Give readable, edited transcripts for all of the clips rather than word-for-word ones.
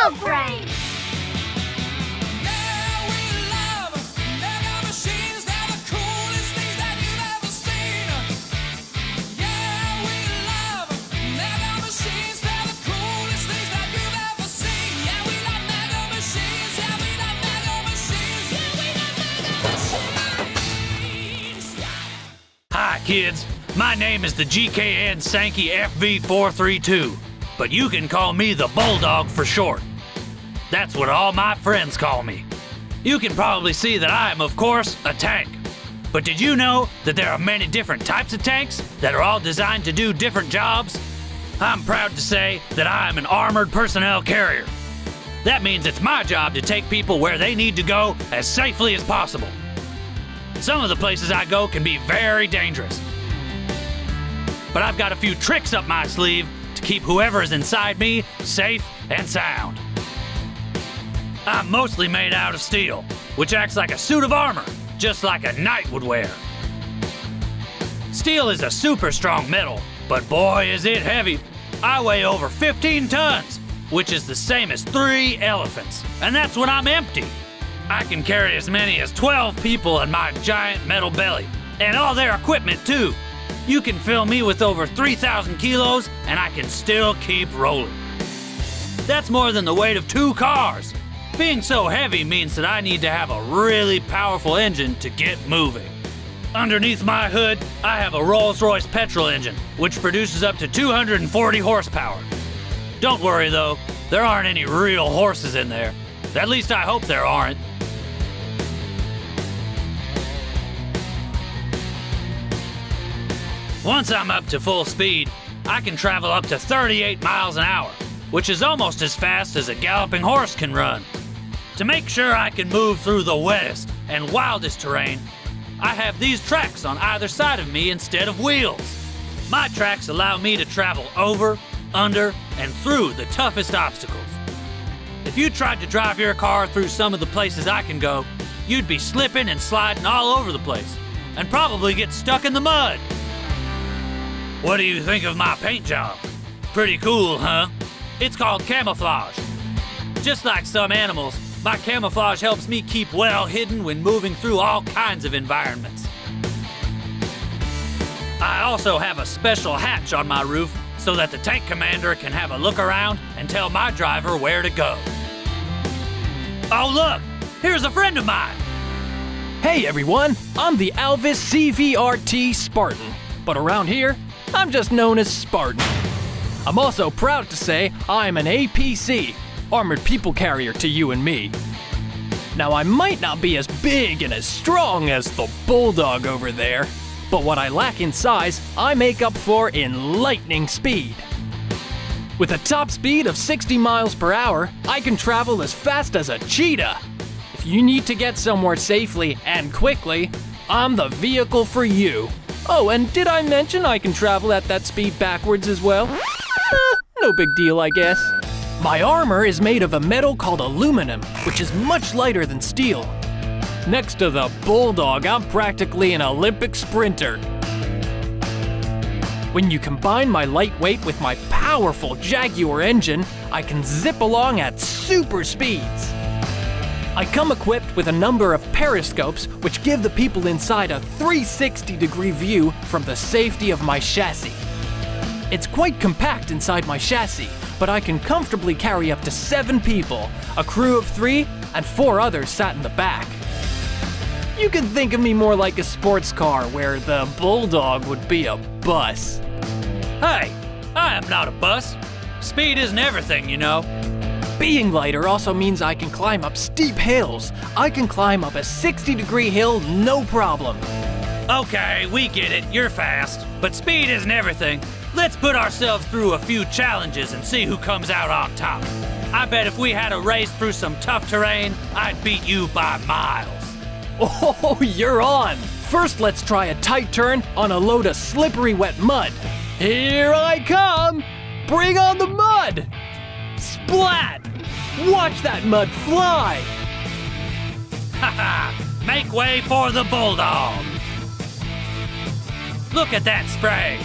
WildBrain! Hi kids, my name is the GKN Sankey FV432, but you can call me the Bulldog for short. That's what all my friends call me. You can probably see that I am, of course, a tank. But did you know that there are many different types of tanks that are all designed to do different jobs? I'm proud to say that I am an armored personnel carrier. That means it's my job to take people where they need to go as safely as possible. Some of the places I go can be very dangerous. But I've got a few tricks up my sleeve to keep whoever is inside me safe and sound. I'm mostly made out of steel, which acts like a suit of armor, just like a knight would wear. Steel is a super strong metal, but boy is it heavy. I weigh over 15 tons, which is the same as 3 elephants, and that's when I'm empty. I can carry as many as 12 people in my giant metal belly, and all their equipment too. You can fill me with over 3,000 kilos, and I can still keep rolling. That's more than the weight of 2 cars. Being so heavy means that I need to have a really powerful engine to get moving. Underneath my hood, I have a Rolls-Royce petrol engine, which produces up to 240 horsepower. Don't worry though, there aren't any real horses in there. At least I hope there aren't. Once I'm up to full speed, I can travel up to 38 miles an hour, which is almost as fast as a galloping horse can run. To make sure I can move through the wettest and wildest terrain, I have these tracks on either side of me instead of wheels. My tracks allow me to travel over, under, and through the toughest obstacles. If you tried to drive your car through some of the places I can go, you'd be slipping and sliding all over the place, and probably get stuck in the mud. What do you think of my paint job? Pretty cool, huh? It's called camouflage. Just like some animals, my camouflage helps me keep well hidden when moving through all kinds of environments. I also have a special hatch on my roof so that the tank commander can have a look around and tell my driver where to go. Oh look, here's a friend of mine. Hey everyone, I'm the Alvis CVRT Spartan, but around here, I'm just known as Spartan. I'm also proud to say I'm an APC, Armored People Carrier to you and me. Now I might not be as big and as strong as the bulldog over there, but what I lack in size, I make up for in lightning speed. With a top speed of 60 miles per hour, I can travel as fast as a cheetah. If you need to get somewhere safely and quickly, I'm the vehicle for you. Oh, and did I mention I can travel at that speed backwards as well? No big deal, I guess. My armor is made of a metal called aluminum, which is much lighter than steel. Next to the bulldog, I'm practically an Olympic sprinter. When you combine my lightweight with my powerful Jaguar engine, I can zip along at super speeds. I come equipped with a number of periscopes which give the people inside a 360-degree view from the safety of my chassis. It's quite compact inside my chassis, but I can comfortably carry up to 7 people, a crew of 3, and 4 others sat in the back. You can think of me more like a sports car where the bulldog would be a bus. Hey, I am not a bus. Speed isn't everything, you know. Being lighter also means I can climb up steep hills. I can climb up a 60-degree hill, no problem. Okay, we get it, you're fast. But speed isn't everything. Let's put ourselves through a few challenges and see who comes out on top. I bet if we had a race through some tough terrain, I'd beat you by miles. Oh, you're on! First, let's try a tight turn on a load of slippery wet mud. Here I come! Bring on the mud! Splat! Watch that mud fly! Haha! Make way for the bulldog! Look at that spray!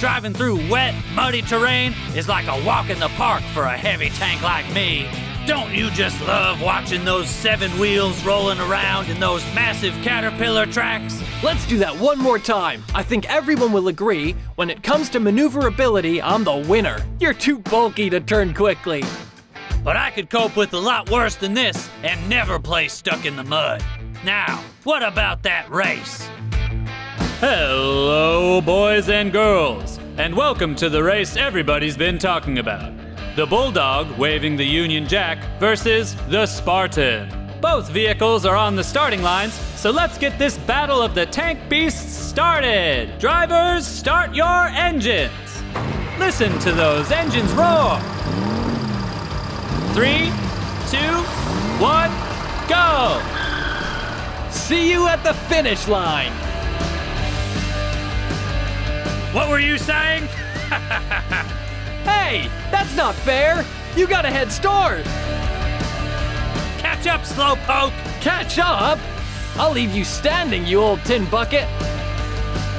Driving through wet, muddy terrain is like a walk in the park for a heavy tank like me. Don't you just love watching those 7 wheels rolling around in those massive caterpillar tracks? Let's do that one more time. I think everyone will agree, when it comes to maneuverability, I'm the winner. You're too bulky to turn quickly. But I could cope with a lot worse than this and never play stuck in the mud. Now, what about that race? Hello, boys and girls, and welcome to the race everybody's been talking about. The Bulldog, waving the Union Jack, versus the Spartan. Both vehicles are on the starting lines, so let's get this battle of the tank beasts started. Drivers, start your engines. Listen to those engines roar. 3, 2, 1, go! See you at the finish line. What were you saying? Hey, that's not fair. You got a head start. Catch up, slowpoke! Catch up? I'll leave you standing, you old tin bucket.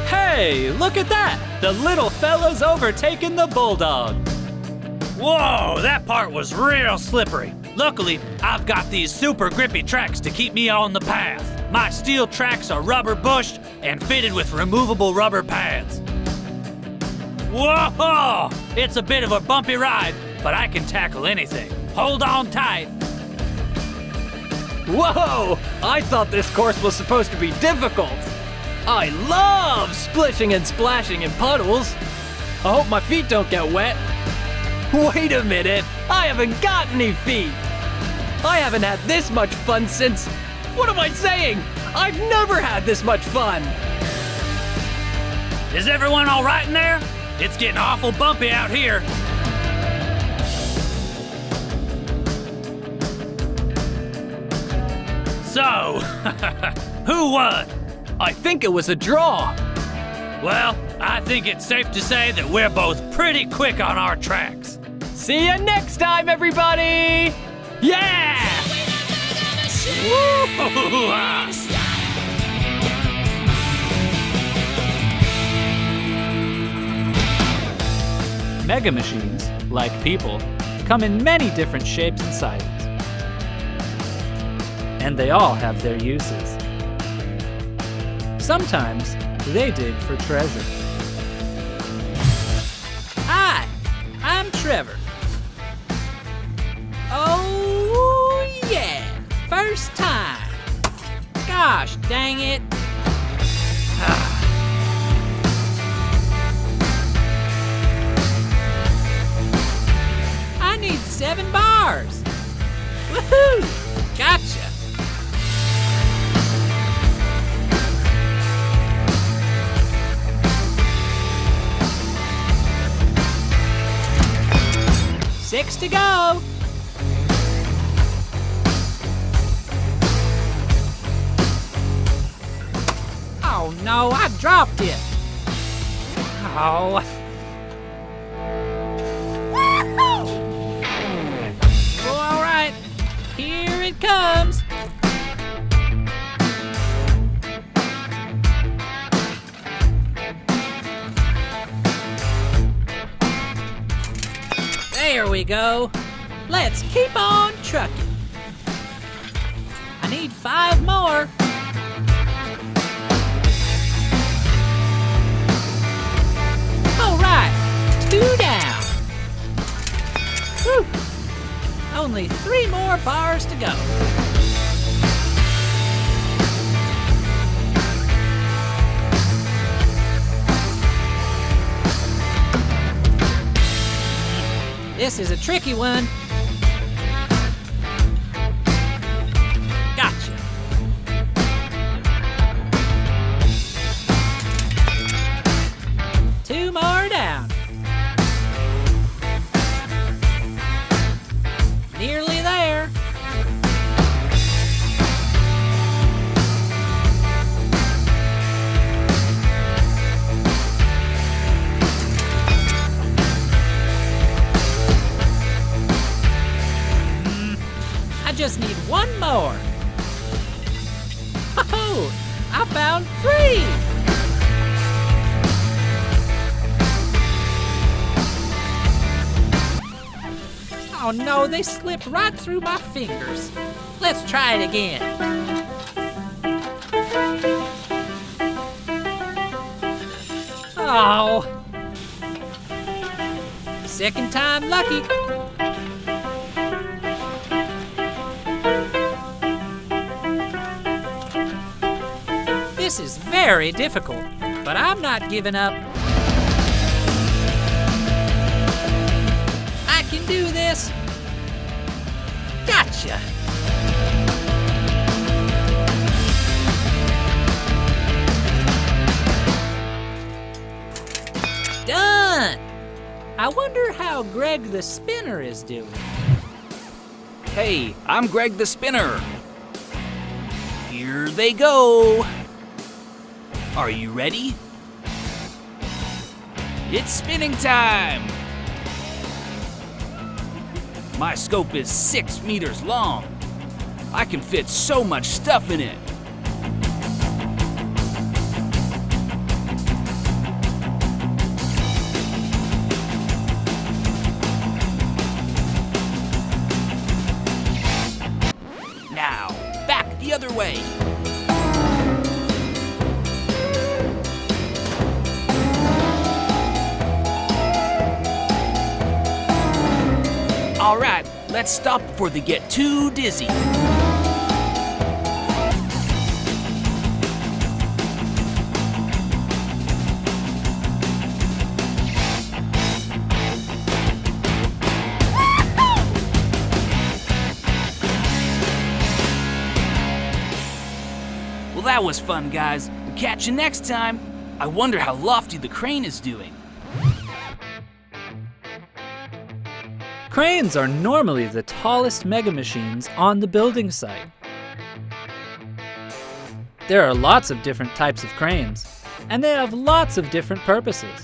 Hey, look at that! The little fella's overtaken the Bulldog. Whoa, that part was real slippery. Luckily, I've got these super grippy tracks to keep me on the path. My steel tracks are rubber bushed and fitted with removable rubber pads. Whoa! It's a bit of a bumpy ride, but I can tackle anything. Hold on tight. Whoa! I thought this course was supposed to be difficult. I love splishing and splashing in puddles. I hope my feet don't get wet. Wait a minute, I haven't got any feet. I haven't had this much fun since... What am I saying? I've never had this much fun. Is everyone all right in there? It's getting awful bumpy out here. So, who won? I think it was a draw. Well, I think it's safe to say that we're both pretty quick on our tracks. See you next time, everybody! Yeah! Woo-hoo-hoo-ah. Mega machines, like people, come in many different shapes and sizes. And they all have their uses. Sometimes they dig for treasure. Hi, I'm Trevor. Oh, yeah, first time. Gosh dang it. I need 7 bars. Woohoo! Gotcha. Six to go. Oh no, I dropped it. Oh. Well, all right, here it comes. There we go. Let's keep on trucking. I need 5 more. All right, 2 down. Whew. Only 3 more bars to go. This is a tricky one. Gotcha. Two more down. Nearly there. I just need 1 more. Oh, I found 3. Oh no, they slipped right through my fingers. Let's try it again. Oh. Second time lucky. This is very difficult, but I'm not giving up. I can do this. Gotcha. Done. I wonder how Greg the Spinner is doing. Hey, I'm Greg the Spinner. Here they go. Are you ready? It's spinning time. My scope is 6 meters long. I can fit so much stuff in it. Now, back the other way. All right, let's stop before they get too dizzy. Well, that was fun, guys. We'll catch you next time. I wonder how lofty the crane is doing. Cranes are normally the tallest mega machines on the building site. There are lots of different types of cranes, and they have lots of different purposes.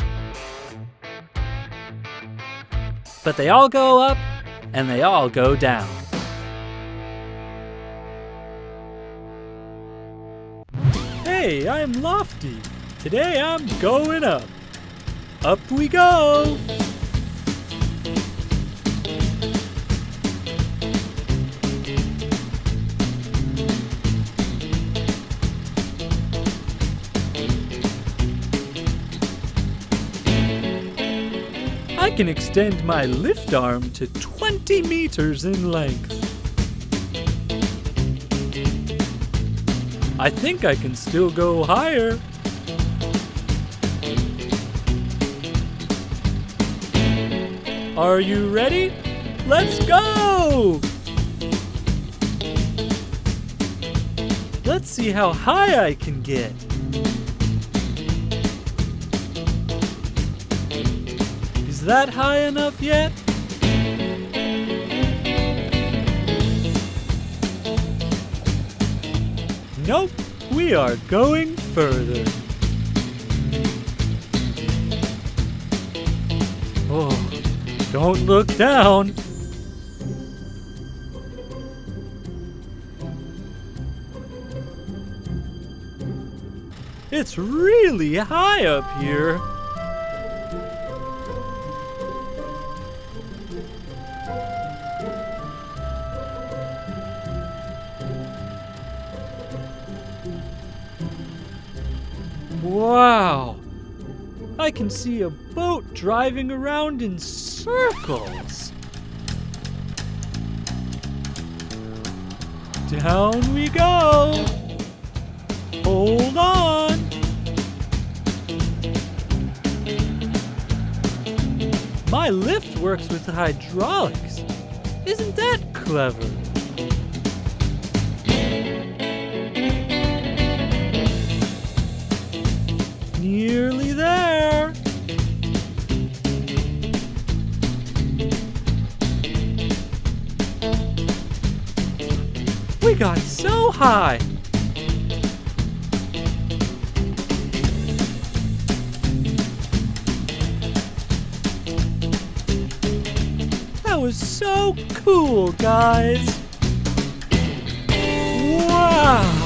But they all go up, and they all go down. Hey, I'm Lofty. Today I'm going up. Up we go! I can extend my lift arm to 20 meters in length. I think I can still go higher. Are you ready? Let's go! Let's see how high I can get. Is that high enough yet? Nope, we are going further. Oh, don't look down. It's really high up here. Wow! I can see a boat driving around in circles. Down we go. Hold on. My lift works with hydraulics. Isn't that clever? Nearly there. We got so high. That was so cool, guys. Wow.